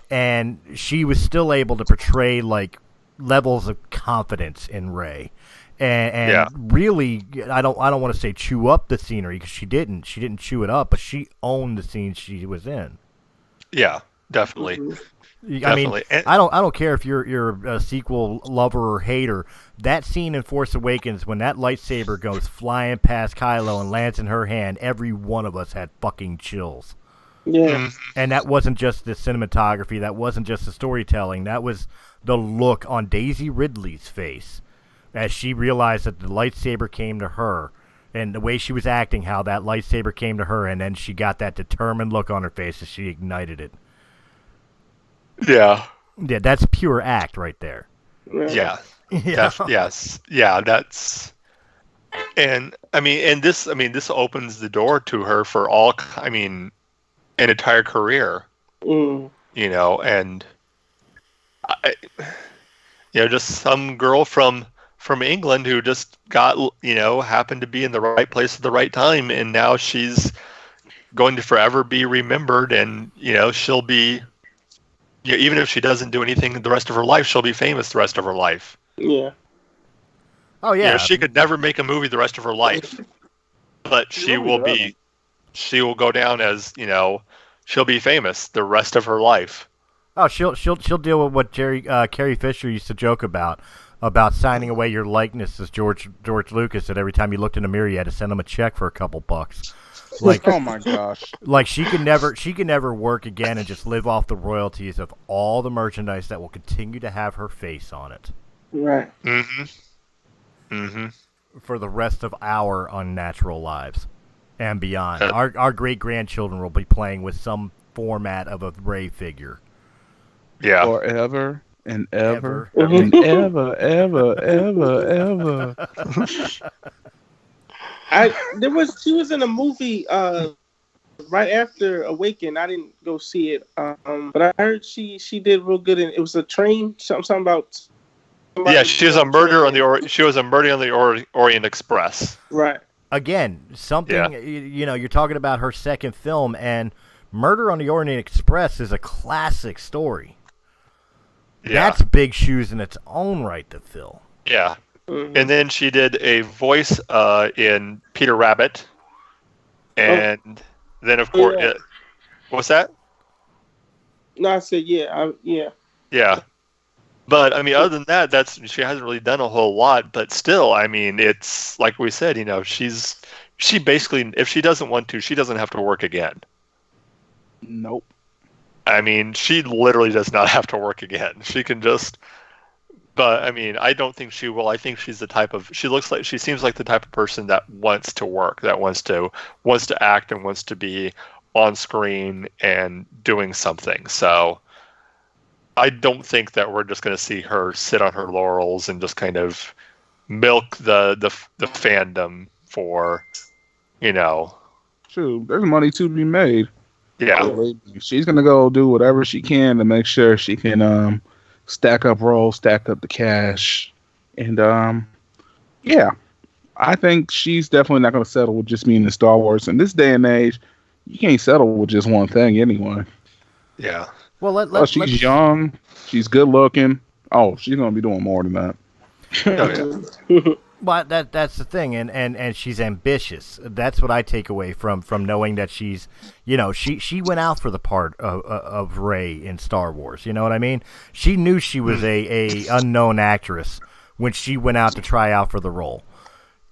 And she was still able to portray like levels of confidence in Rey. And really, I don't want to say chew up the scenery, because she didn't chew it up, but she owned the scenes she was in. Yeah, definitely. I mean, I don't care if you're a sequel lover or hater. That scene in Force Awakens, when that lightsaber goes flying past Kylo and lands in her hand, every one of us had fucking chills. Yeah. And that wasn't just the cinematography, that wasn't just the storytelling, that was the look on Daisy Ridley's face as she realized that the lightsaber came to her, and the way she was acting, how that lightsaber came to her, and then she got that determined look on her face as she ignited it. Yeah. Yeah, that's pure act right there. Yeah. Yes. Yeah, that's, and this opens the door to her for an entire career. And just some girl from England who just got, happened to be in the right place at the right time, and now she's going to forever be remembered, and she'll be, even if she doesn't do anything the rest of her life, she'll be famous the rest of her life. Yeah. Oh yeah. She could never make a movie the rest of her life, but she will go down as, she'll be famous the rest of her life. Oh, she'll deal with what Carrie Fisher used to joke about signing away your likeness as George Lucas, that every time you looked in the mirror you had to send him a check for a couple bucks. Like, oh my gosh! Like she can never work again and just live off the royalties of all the merchandise that will continue to have her face on it. Right. Mm-hmm. Mm-hmm. For the rest of our unnatural lives and beyond. Our great-grandchildren will be playing with some format of a Rey figure. Yeah. Forever and ever and ever, ever. She was in a movie right after Awaken. I didn't go see it, but I heard she did real good. It was a train, something about. Yeah, she was a murder on the Orient Express. Right. Again, something you're talking about her second film, and Murder on the Orient Express is a classic story. Yeah. That's big shoes in its own right to fill. Yeah. Mm-hmm. And then she did a voice in Peter Rabbit. And then, of course, what's that? No, I said yeah. Yeah. Yeah. But I mean, other than that, she hasn't really done a whole lot. But still, I mean, it's like we said, she basically, if she doesn't want to, she doesn't have to work again. Nope. I mean, she literally does not have to work again. She can just. But I mean, I don't think she will. I think she's the type of. She seems like the type of person that wants to work, that wants to act, and wants to be on screen and doing something. So I don't think that we're just going to see her sit on her laurels and just kind of milk the fandom for, True. There's money to be made. Yeah. She's going to go do whatever she can to make sure she can stack up roles, stack up the cash. And, yeah, I think she's definitely not going to settle with just being in Star Wars. In this day and age, you can't settle with just one thing anyway. Yeah. Well, she's young. She's good looking. Oh, she's going to be doing more than that. Oh, yeah. But that's the thing, and she's ambitious. That's what I take away from knowing that she's, she went out for the part of Rey in Star Wars. You know what I mean? She knew she was a unknown actress when she went out to try out for the role,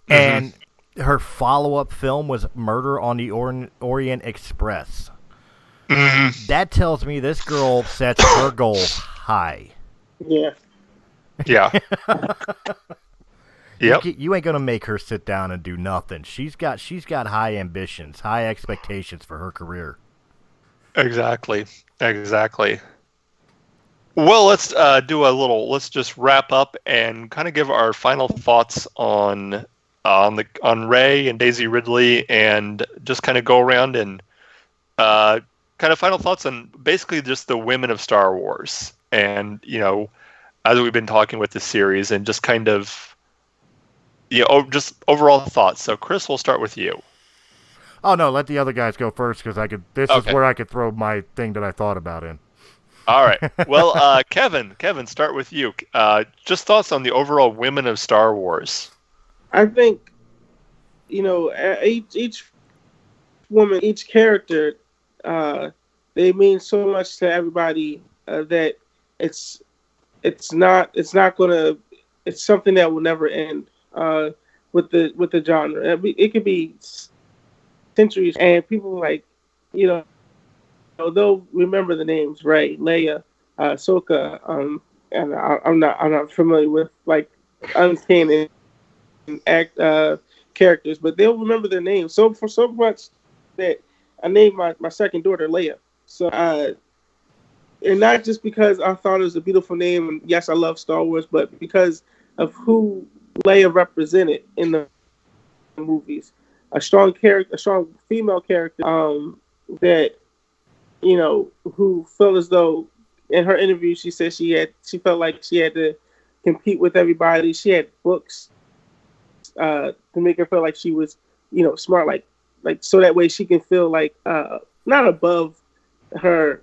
and her follow-up film was Murder on the Orient Express. That tells me this girl sets her goals high. Yeah. Yeah. Yep. You ain't gonna make her sit down and do nothing. She's got high ambitions, high expectations for her career. Exactly. Well, let's let's just wrap up and kind of give our final thoughts on Rey and Daisy Ridley, and just kind of go around and kind of final thoughts on basically just the women of Star Wars, and as we've been talking with the series, and just kind of just overall thoughts. So, Chris, we'll start with you. Oh no, let the other guys go first, because this is where I could throw my thing that I thought about in. All right. Well, Kevin, start with you. Just thoughts on the overall women of Star Wars. I think, each woman, each character, they mean so much to everybody that it's something that will never end with the genre. It could be centuries, and people they'll remember the names, Rey, Leia, Ahsoka, and I'm not familiar with uncanon characters, but they'll remember their names so much that I named my second daughter Leia. So and not just because I thought it was a beautiful name, and yes, I love Star Wars, but because of who Leia represented in the movies. A strong character, a strong female character that, who felt as though in her interview she said she felt like she had to compete with everybody. She had books to make her feel like she was, smart, like so that way she can feel like not above her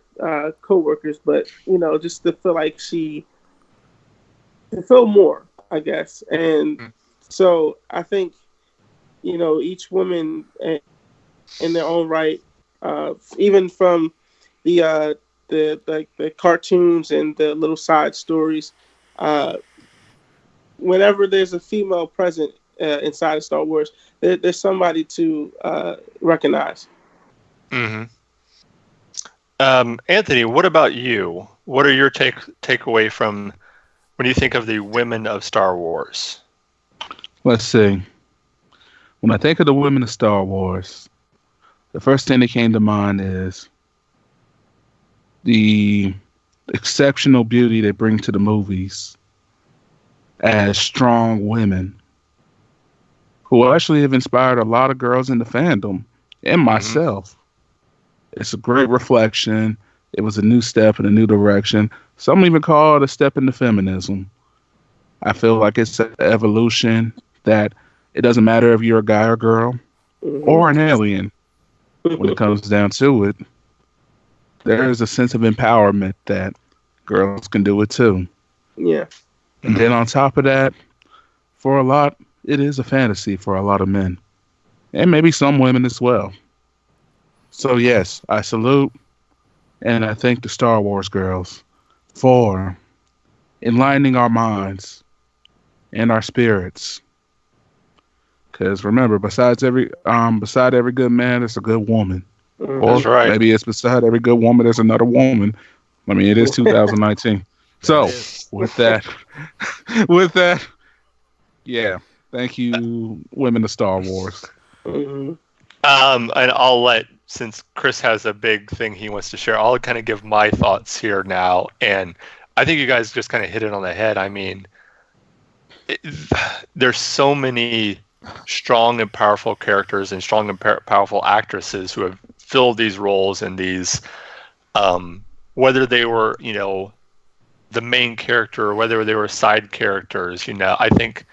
co-workers, but just to feel like to feel more, I guess. And so I think each woman in their own right, even from the cartoons and the little side stories, whenever there's a female present inside of Star Wars, there's somebody to recognize. Anthony, what about you? What are your takeaway from when you think of the women of Star Wars? Let's see. When I think of the women of Star Wars, the first thing that came to mind is the exceptional beauty they bring to the movies as strong women who actually have inspired a lot of girls in the fandom and myself. It's a great reflection. It was a new step in a new direction. Some even call it a step into feminism. I feel like it's an evolution that it doesn't matter if you're a guy or girl or an alien. When it comes down to it, there is a sense of empowerment that girls can do it too. Yeah. And then on top of that, for a lot, it is a fantasy for a lot of men. And maybe some women as well. So yes, I salute And I thank the Star Wars girls for enlightening our minds and our spirits. Because remember, beside every good man, there's a good woman. That's right. Maybe it's beside every good woman, there's another woman. I mean, it is 2019. So with that, yeah. Thank you, women of Star Wars. And I'll let, since Chris has a big thing he wants to share, I'll kind of give my thoughts here now. And I think you guys just kind of hit it on the head. I mean, there's so many strong and powerful characters and strong and powerful actresses who have filled these roles in these, whether they were, the main character or whether they were side characters, I think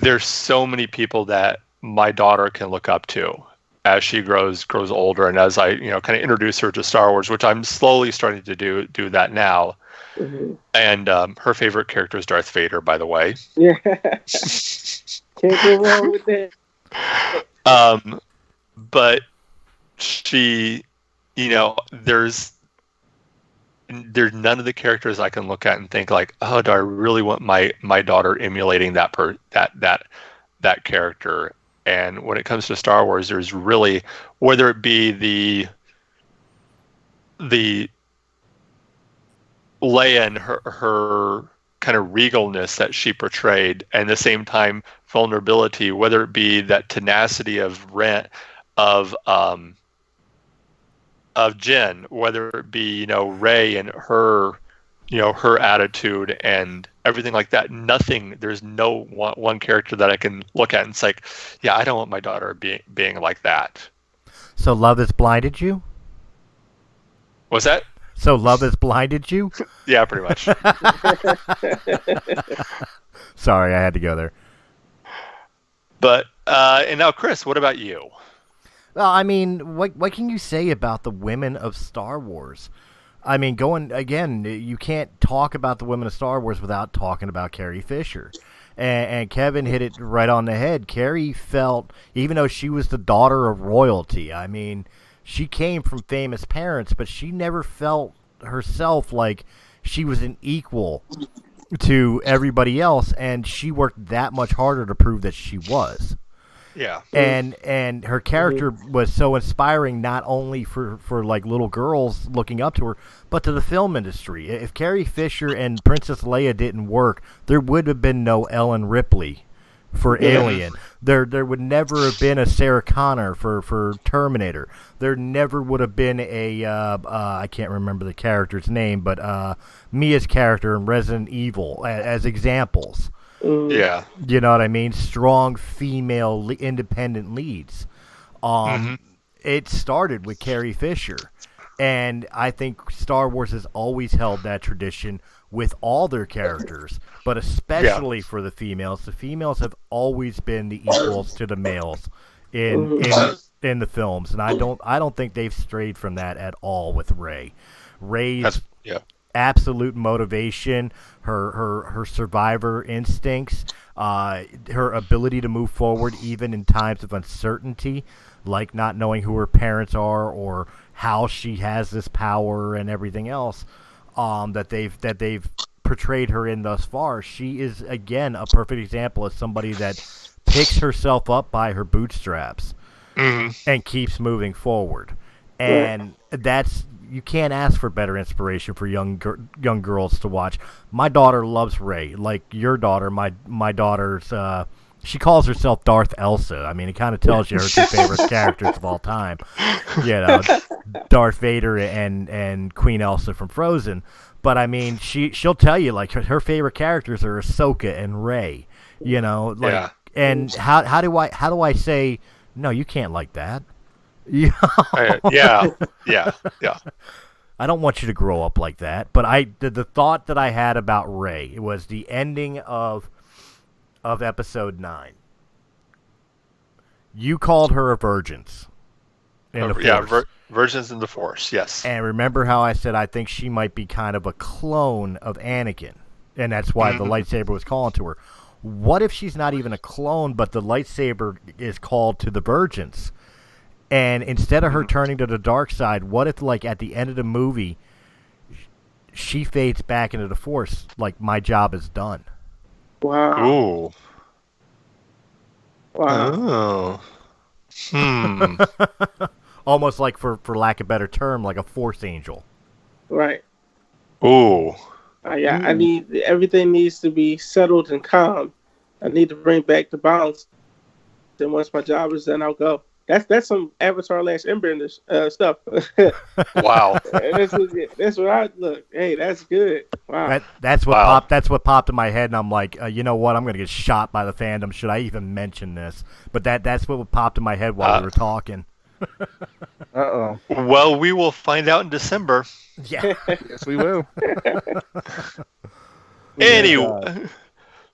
there's so many people that my daughter can look up to as she grows older, and as I kind of introduce her to Star Wars, which I'm slowly starting to do that now. Mm-hmm. And her favorite character is Darth Vader, by the way. Yeah, can't go wrong with that. But she, there's none of the characters I can look at and think like, oh, do I really want my daughter emulating that character? And when it comes to Star Wars, there's really, whether it be the Leia and her kind of regalness that she portrayed, and at the same time vulnerability, whether it be that tenacity of Jen, whether it be Rey and her her attitude and everything like that. There's no one character that I can look at and it's like, yeah, I don't want my daughter being like that. So love has blinded you? What's that? So love has blinded you? Yeah, pretty much. Sorry, I had to go there. But and now, Chris, what about you? Well, I mean, what can you say about the women of Star Wars? I mean, you can't talk about the women of Star Wars without talking about Carrie Fisher. And Kevin hit it right on the head. Carrie felt, even though she was the daughter of royalty, I mean, she came from famous parents, but she never felt herself like she was an equal to everybody else, and she worked that much harder to prove that she was. Yeah. And her character was so inspiring, not only for like little girls looking up to her, but to the film industry. If Carrie Fisher and Princess Leia didn't work, there would have been no Ellen Ripley for Alien. There would never have been a Sarah Connor for Terminator. There never would have been a I can't remember the character's name, but Mia's character in Resident Evil as examples. Yeah. You know what I mean? Strong female independent leads. It started with Carrie Fisher. And I think Star Wars has always held that tradition with all their characters, but especially for the females. The females have always been the equals to the males in the films, and I don't think they've strayed from that at all with Rey. Rey's absolute motivation, her survivor instincts, her ability to move forward even in times of uncertainty, like not knowing who her parents are or how she has this power and everything else that they've portrayed her in thus far. She is again a perfect example of somebody that picks herself up by her bootstraps and keeps moving forward. And that's, you can't ask for better inspiration for young girls to watch. My daughter loves Rey, like your daughter. My daughter's she calls herself Darth Elsa. I mean, it kind of tells you her two favorite characters of all time. You know, Darth Vader and Queen Elsa from Frozen. But I mean, she'll tell you like her favorite characters are Ahsoka and Rey. You know, like, and how do I say no? You can't like that. Yeah. I don't want you to grow up like that. But the thought that I had about Rey was the ending of Episode 9. You called her a virgins. Virgins in the Force, yes. And remember how I said I think she might be kind of a clone of Anakin, and that's why the lightsaber was calling to her. What if she's not even a clone, but the lightsaber is called to the virgins? And instead of her turning to the dark side, what if, like, at the end of the movie, she fades back into the Force, like, my job is done? Wow. Ooh. Wow. Oh. Almost like, for lack of a better term, like a Force angel. Right. Ooh. Yeah, I need everything needs to be settled and calm. I need to bring back the balance. Then once my job is done, I'll go. That's some Avatar Last Airbender stuff. Wow. That's what I look. Hey, that's good. Wow. That's what popped in my head, and I'm like, you know what? I'm gonna get shot by the fandom. Should I even mention this? But that's what popped in my head while we were talking. Uh-oh. Well, we will find out in December. Yeah. Yes, we will. Anyway,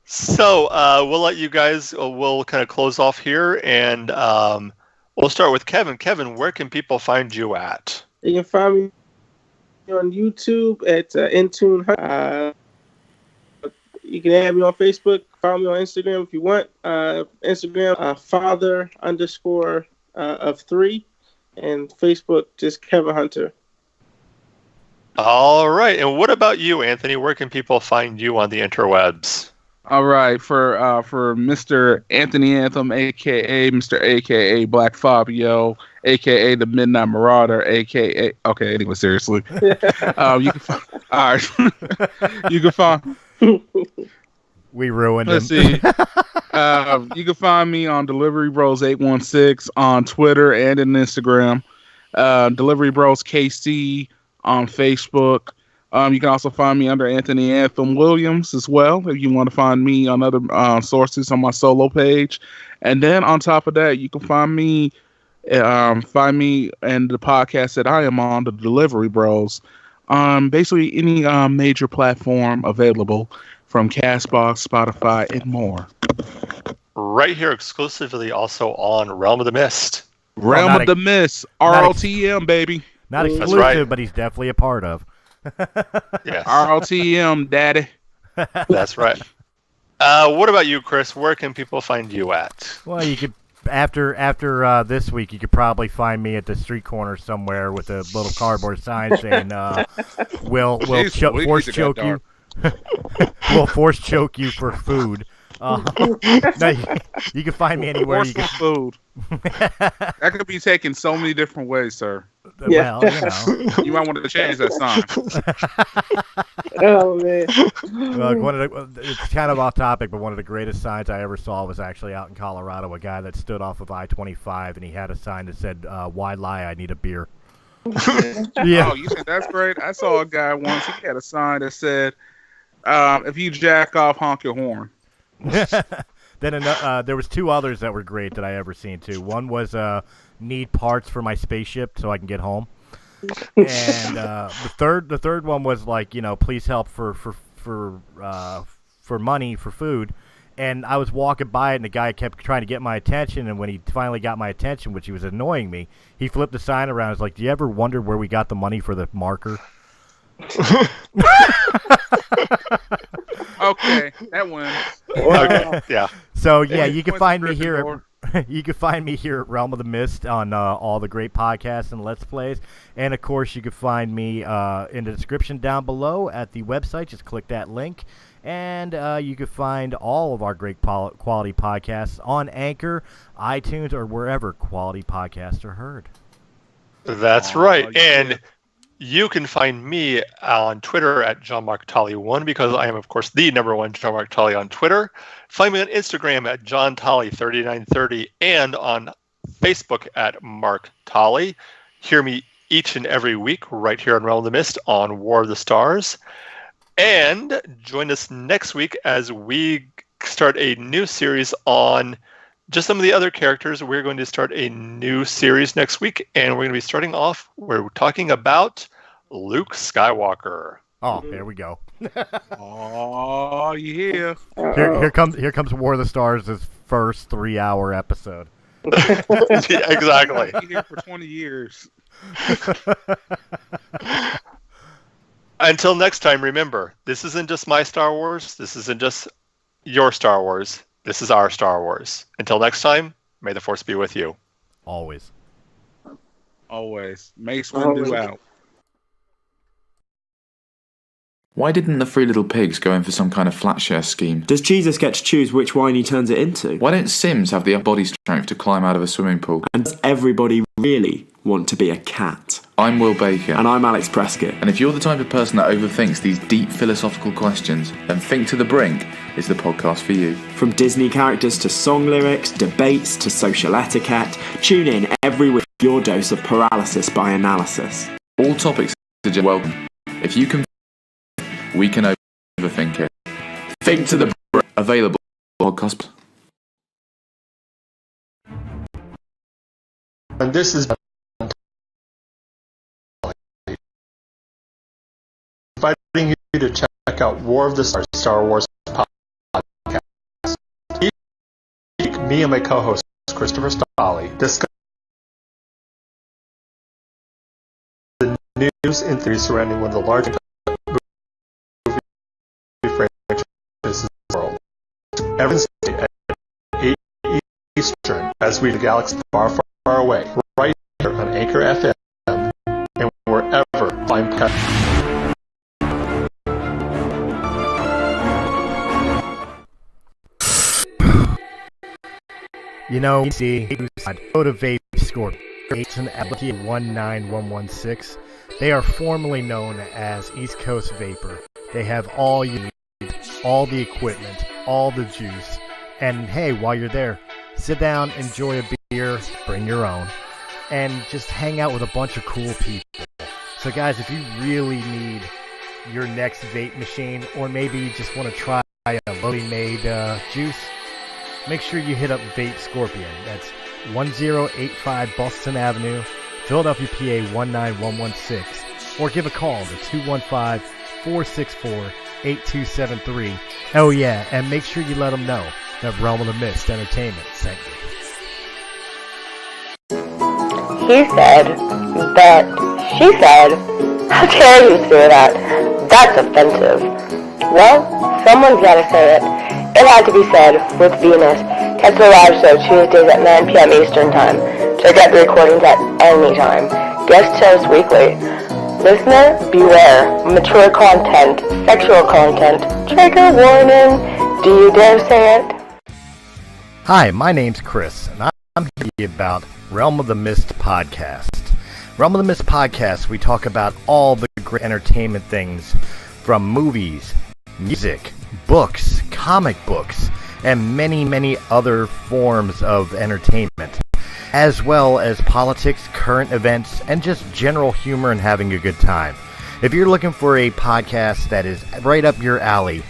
so we'll let you guys. We'll kind of close off here, and we'll start with Kevin. Kevin, where can people find you at? You can find me on YouTube at Intune. You can add me on Facebook. Follow me on Instagram if you want. Instagram father_of3, and Facebook just Kevin Hunter. All right, and what about you, Anthony? Where can people find you on the interwebs? All right, for Mr. Anthony Anthem, a.k.a. Mr. a.k.a. Black Fabio, a.k.a. the Midnight Marauder, a.k.a. Okay, anyway, seriously. You can find... All right. You can find... We ruined him. Let's see. You can find me on Delivery Bros 816 on Twitter and on Instagram. Delivery Bros KC on Facebook. You can also find me under Anthony Anthem Williams as well if you want to find me on other sources on my solo page. And then on top of that, you can find me and the podcast that I am on, the Delivery Bros, basically any major platform available, from Castbox, Spotify, and more. Right here exclusively also on Realm of the Mist. Realm of the Mist, ROTM, baby. Not exclusive, right. But he's definitely a part of. Yes. ROTM, daddy. That's right. What about you, Chris? Where can people find you at? Well, you could after this week, you could probably find me at the street corner somewhere with a little cardboard sign saying, "We'll force choke you." We'll force choke you for food. No, you can find me anywhere. You can food. That could be taken so many different ways, sir. Yeah. Well, you know. You might want to change that sign. Oh man. It's kind of off topic, but one of the greatest signs I ever saw was actually out in Colorado. A guy that stood off of I-25, and he had a sign that said, "Why lie? I need a beer." Yeah. Oh, you said that's great. I saw a guy once. He had a sign that said, "If you jack off, honk your horn." Then there was two others that were great that I ever seen too. One was need parts for my spaceship so I can get home, and the third one was like, you know, please help for money for food. And I was walking by it, and the guy kept trying to get my attention. And when he finally got my attention, which he was annoying me, he flipped the sign around. He's like, "Do you ever wonder where we got the money for the marker?" Okay, that wins. Okay, yeah. So yeah, you can find me here. You can find me here at Realm of the Mist on all the great podcasts and Let's Plays, and of course you can find me in the description down below at the website. Just click that link, and you can find all of our great quality podcasts on Anchor, iTunes, or wherever quality podcasts are heard. That's right, and you can find me on Twitter at JohnMarkTolly1 because I am, of course, the #1 John Mark Tolly on Twitter. Find me on Instagram at JohnTolly3930 and on Facebook at Mark Tolly. Hear me each and every week right here on Realm of the Mist on War of the Stars. And join us next week as we start a new series on just some of the other characters. We're going to start a new series next week, and we're going to be starting off, we're talking about Luke Skywalker. Oh, there we go. Oh, yeah. Here comes War of the Stars' first 3-hour episode. Yeah, exactly. I've been here for 20 years. Until next time, remember, this isn't just my Star Wars. This isn't just your Star Wars. This is our Star Wars. Until next time, may the Force be with you. Always. Always. Mace Windu out. Why didn't the Three Little Pigs go in for some kind of flat share scheme? Does Jesus get to choose which wine he turns it into? Why don't Sims have the body strength to climb out of a swimming pool? And does everybody really want to be a cat? I'm Will Baker. And I'm Alex Prescott. And if you're the type of person that overthinks these deep philosophical questions, then Think to the Brink is the podcast for you. From Disney characters to song lyrics, debates to social etiquette, tune in every week for your dose of paralysis by analysis. All topics are just welcome. If you can, we can overthink it. Think to the Brink, available podcast. And this is inviting you to check out War of the Stars, Star Wars podcast. Me and my co-host, Christopher Stolle, discuss the news and theories surrounding one of the largest movie franchises in the world. Every Wednesday at 8 Eastern, as we the galaxy far, far away, right here on Anchor FM and wherever fine podcasts. You know, see, Motivate Score, Jason Application 19116. They are formerly known as East Coast Vapor. They have all you need, all the equipment, all the juice. And hey, while you're there, sit down, enjoy a beer, bring your own, and just hang out with a bunch of cool people. So guys, if you really need your next vape machine, or maybe you just want to try a locally made juice, make sure you hit up Vape Scorpion. That's 1085 Boston Avenue, Philadelphia, PA 19116. Or give a call to 215-464-8273. Oh yeah, and make sure you let them know that Realm of the Mist Entertainment sent you. He said, but she said, how dare you say that? That's offensive. Well, someone's gotta say it. It had to be said with Venus. Catch the live show Tuesdays at 9 p.m. Eastern Time. Check out the recordings at any time. Guest shows weekly. Listener, beware. Mature content, sexual content, trigger warning. Do you dare say it? Hi, my name's Chris, and I'm here to tell you about Realm of the Mist Podcast. Realm of the Mist Podcast, we talk about all the great entertainment things, from movies, music, books, comic books, and many, many other forms of entertainment, as well as politics, current events, and just general humor and having a good time. If you're looking for a podcast that is right up your alley,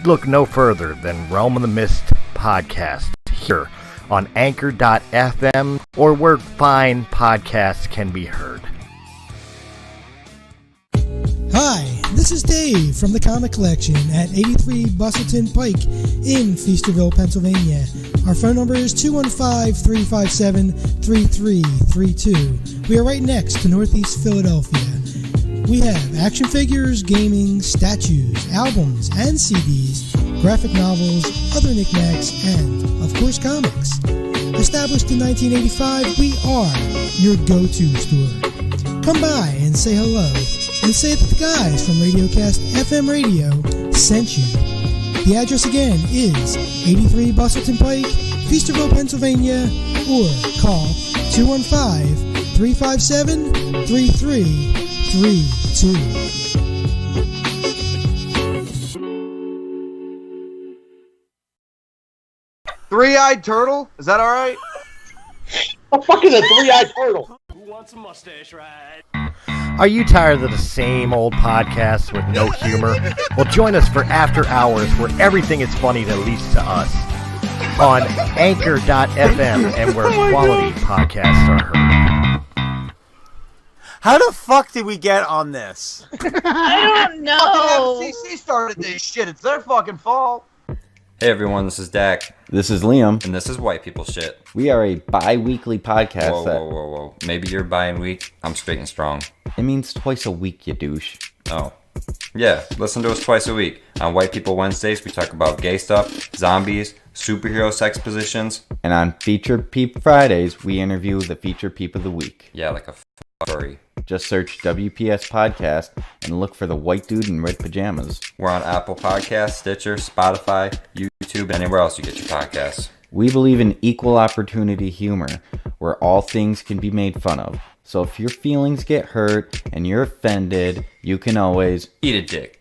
look no further than Realm of the Mist Podcast here on Anchor.fm or where fine podcasts can be heard. Hi, this is Dave from the Comic Collection at 83 Bustleton Pike in Feasterville, Pennsylvania. Our phone number is 215-357-3332. We are right next to Northeast Philadelphia. We have action figures, gaming, statues, albums, and CDs, graphic novels, other knickknacks, and, of course, comics. Established in 1985, we are your go-to store. Come by and say hello, and say that the guys from Radiocast FM Radio sent you. The address again is 83 Bustleton Pike, Feasterville, Pennsylvania, or call 215-357-3332. Three-eyed turtle? Is that alright? What the fuck is a three-eyed turtle? Who wants a mustache ride? Are you tired of the same old podcasts with no humor? Well, join us for After Hours, where everything is funny, at least to us, on Anchor.fm and where quality podcasts are heard. How the fuck did we get on this? I don't know. FCC started this shit. It's their fucking fault. Hey everyone, this is Dak. This is Liam. And this is White People Shit. We are a bi-weekly podcast. Whoa. Maybe you're bi-week. I'm straight and strong. It means twice a week, you douche. Oh. Yeah, listen to us twice a week. On White People Wednesdays, we talk about gay stuff, zombies, superhero sex positions. And on Featured Peep Fridays, we interview the Featured Peep of the Week. Yeah, like a furry. Just search WPS Podcast and look for the white dude in red pajamas. We're on Apple Podcasts, Stitcher, Spotify, YouTube, and anywhere else you get your podcasts. We believe in equal opportunity humor, where all things can be made fun of. So if your feelings get hurt and you're offended, you can always eat a dick.